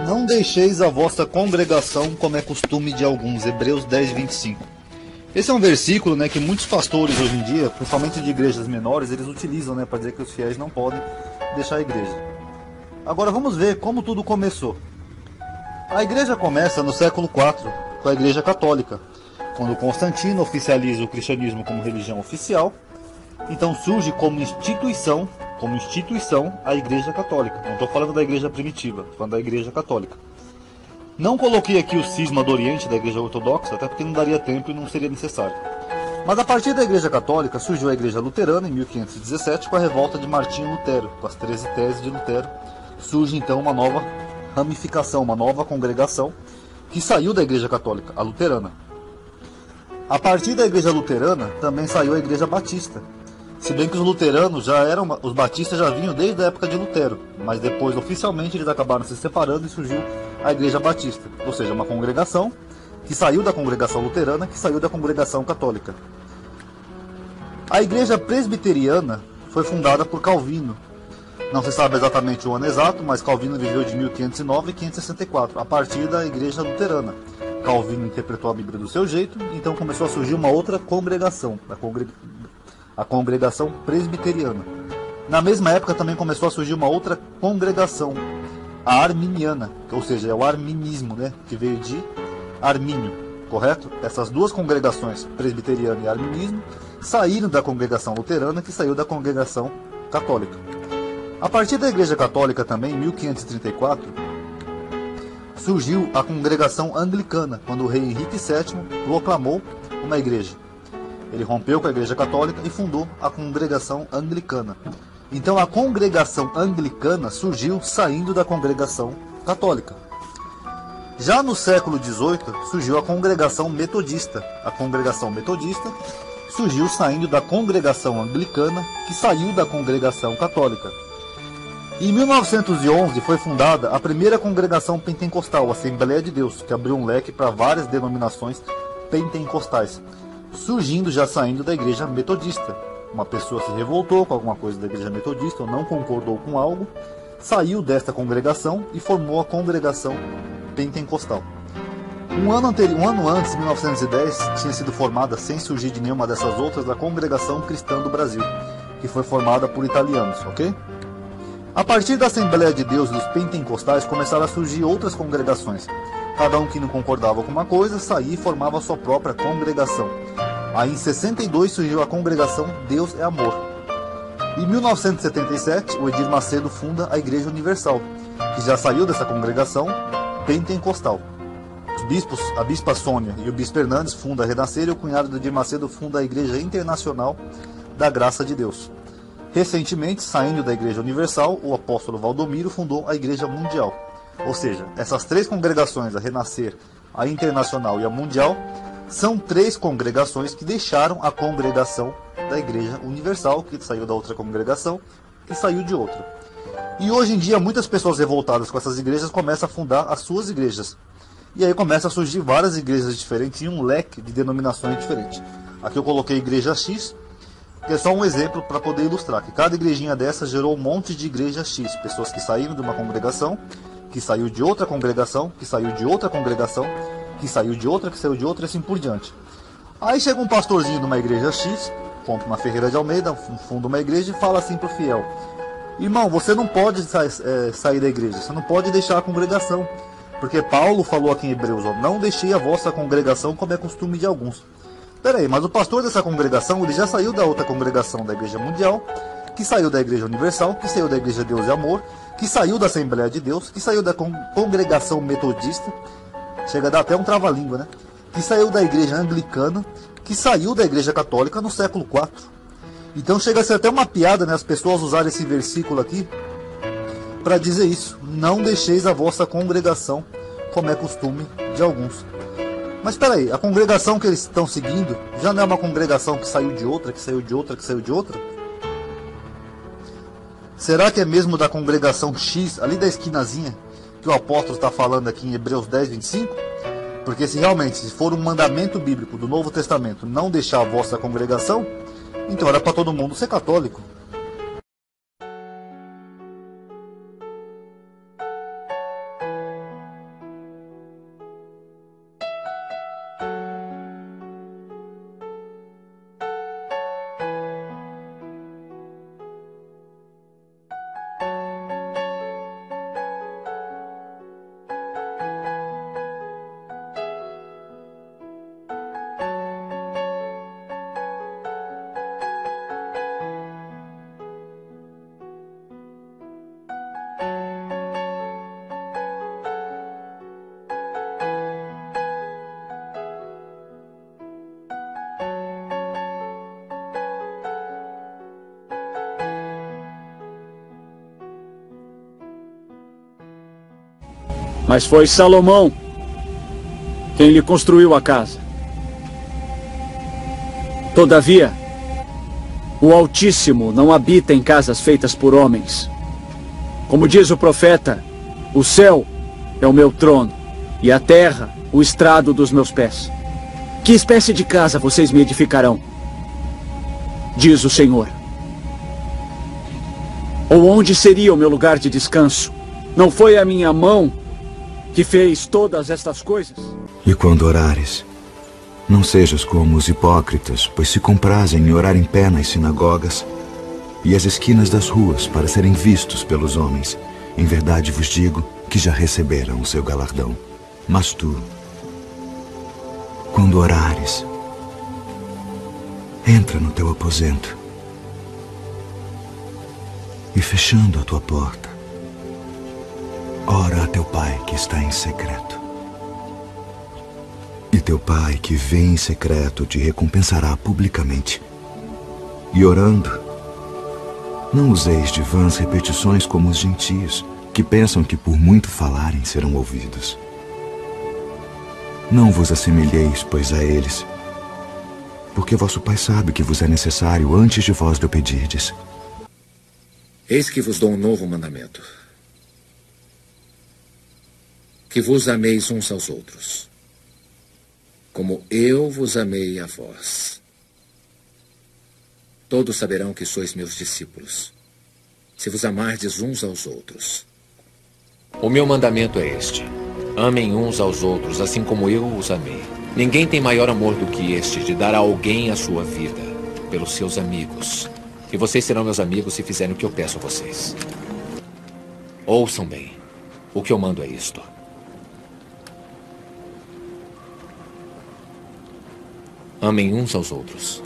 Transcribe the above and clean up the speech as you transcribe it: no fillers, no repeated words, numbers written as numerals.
Não deixeis a vossa congregação como é costume de alguns. Hebreus 10, 25. Esse é um versículo, que muitos pastores hoje em dia, principalmente de igrejas menores, eles utilizam, para dizer que os fiéis não podem deixar a igreja. Agora vamos ver como tudo começou. A igreja começa no século IV, com a Igreja Católica, quando Constantino oficializa o cristianismo como religião oficial. Então surge como instituição a Igreja Católica. Não estou falando da Igreja primitiva, estou falando da Igreja Católica. Não coloquei aqui o cisma do Oriente, da Igreja Ortodoxa, até porque não daria tempo e não seria necessário. Mas a partir da Igreja Católica surgiu a Igreja Luterana em 1517 com a revolta de Martinho Lutero, com as 13 teses de Lutero. Surge então uma nova ramificação, uma nova congregação que saiu da Igreja Católica, a Luterana. A partir da Igreja Luterana também saiu a Igreja Batista. Se bem que os luteranos os batistas já vinham desde a época de Lutero, mas depois oficialmente eles acabaram se separando e surgiu a Igreja Batista, ou seja, uma congregação que saiu da congregação luterana, que saiu da congregação católica. A Igreja Presbiteriana foi fundada por Calvino. Não se sabe exatamente o ano exato, mas Calvino viveu de 1509 a 1564, a partir da Igreja Luterana. Calvino interpretou a Bíblia do seu jeito, então começou a surgir uma outra congregação, a congregação presbiteriana. Na mesma época também começou a surgir uma outra congregação, a arminiana, ou seja, é o arminismo, que veio de Armínio, correto? Essas duas congregações, presbiteriano e arminismo, saíram da congregação luterana, que saiu da congregação católica. A partir da Igreja Católica também, em 1534, surgiu a congregação anglicana, quando o rei Henrique VII proclamou uma igreja. Ele rompeu com a Igreja Católica e fundou a congregação anglicana. Então a congregação anglicana surgiu saindo da congregação católica. Já no século XVIII surgiu a congregação metodista. A congregação metodista surgiu saindo da congregação anglicana, que saiu da congregação católica. Em 1911 foi fundada a primeira congregação pentecostal, a Assembleia de Deus, que abriu um leque para várias denominações pentecostais, surgindo já saindo da igreja metodista. Uma pessoa se revoltou com alguma coisa da igreja metodista ou não concordou com algo, saiu desta congregação e formou a congregação pentecostal. Um ano antes, em 1910, tinha sido formada, sem surgir de nenhuma dessas outras, a Congregação Cristã do Brasil, que foi formada por italianos, ok? A partir da Assembleia de Deus e dos pentecostais começaram a surgir outras congregações. Cada um que não concordava com uma coisa saía e formava a sua própria congregação. Aí em 62 surgiu a congregação Deus é Amor. Em 1977, o Edir Macedo funda a Igreja Universal, que já saiu dessa congregação pentecostal. A bispa Sônia e o bispo Hernandes fundam a Renascer e o cunhado do Edir Macedo funda a Igreja Internacional da Graça de Deus. Recentemente, saindo da Igreja Universal, o apóstolo Valdomiro fundou a Igreja Mundial. Ou seja, essas três congregações, a Renascer, a Internacional e a Mundial, são três congregações que deixaram a congregação da Igreja Universal, que saiu da outra congregação, que saiu de outra. E hoje em dia, muitas pessoas revoltadas com essas igrejas começam a fundar as suas igrejas. E aí começa a surgir várias igrejas diferentes e um leque de denominações diferentes. Aqui eu coloquei Igreja X, que é só um exemplo para poder ilustrar, que cada igrejinha dessa gerou um monte de igreja X, pessoas que saíram de uma congregação, que saiu de outra congregação, que saiu de outra congregação, que saiu de outra, que saiu de outra e assim por diante. Aí chega um pastorzinho de uma igreja X, compra uma Ferreira de Almeida, funda uma igreja e fala assim para o fiel: irmão, você não pode sair da igreja, você não pode deixar a congregação, porque Paulo falou aqui em Hebreus, não deixei a vossa congregação como é costume de alguns. Peraí, mas o pastor dessa congregação, ele já saiu da outra congregação da Igreja Mundial, que saiu da Igreja Universal, que saiu da Igreja Deus e Amor, que saiu da Assembleia de Deus, que saiu da congregação metodista, chega a dar até um trava-língua, né? Que saiu da Igreja Anglicana, que saiu da Igreja Católica no século IV. Então chega a ser até uma piada, né, as pessoas usarem esse versículo aqui para dizer isso: não deixeis a vossa congregação como é costume de alguns. Mas espera aí, a congregação que eles estão seguindo já não é uma congregação que saiu de outra, que saiu de outra, que saiu de outra? Será que é mesmo da congregação X, ali da esquinazinha, que o apóstolo está falando aqui em Hebreus 10, 25? Porque se realmente se for um mandamento bíblico do Novo Testamento não deixar a vossa congregação, então era para todo mundo ser católico. Mas foi Salomão quem lhe construiu a casa. Todavia, o Altíssimo não habita em casas feitas por homens. Como diz o profeta, o céu é o meu trono e a terra o estrado dos meus pés. Que espécie de casa vocês me edificarão? Diz o Senhor. Ou onde seria o meu lugar de descanso? Não foi a minha mão que fez todas estas coisas? E quando orares, não sejas como os hipócritas, pois se comprazem em orar em pé nas sinagogas e às esquinas das ruas para serem vistos pelos homens. Em verdade vos digo que já receberam o seu galardão. Mas tu, quando orares, entra no teu aposento e, fechando a tua porta, ora a teu Pai que está em secreto. E teu Pai que vê em secreto te recompensará publicamente. E orando, não useis de vãs repetições como os gentios, que pensam que por muito falarem serão ouvidos. Não vos assemelheis, pois, a eles, porque vosso Pai sabe que vos é necessário antes de vós lhe pedirdes. Eis que vos dou um novo mandamento: que vos ameis uns aos outros, como eu vos amei a vós. Todos saberão que sois meus discípulos, se vos amardes uns aos outros. O meu mandamento é este: amem uns aos outros, assim como eu os amei. Ninguém tem maior amor do que este, de dar a alguém a sua vida, pelos seus amigos. E vocês serão meus amigos se fizerem o que eu peço a vocês. Ouçam bem, o que eu mando é isto: amem uns aos outros.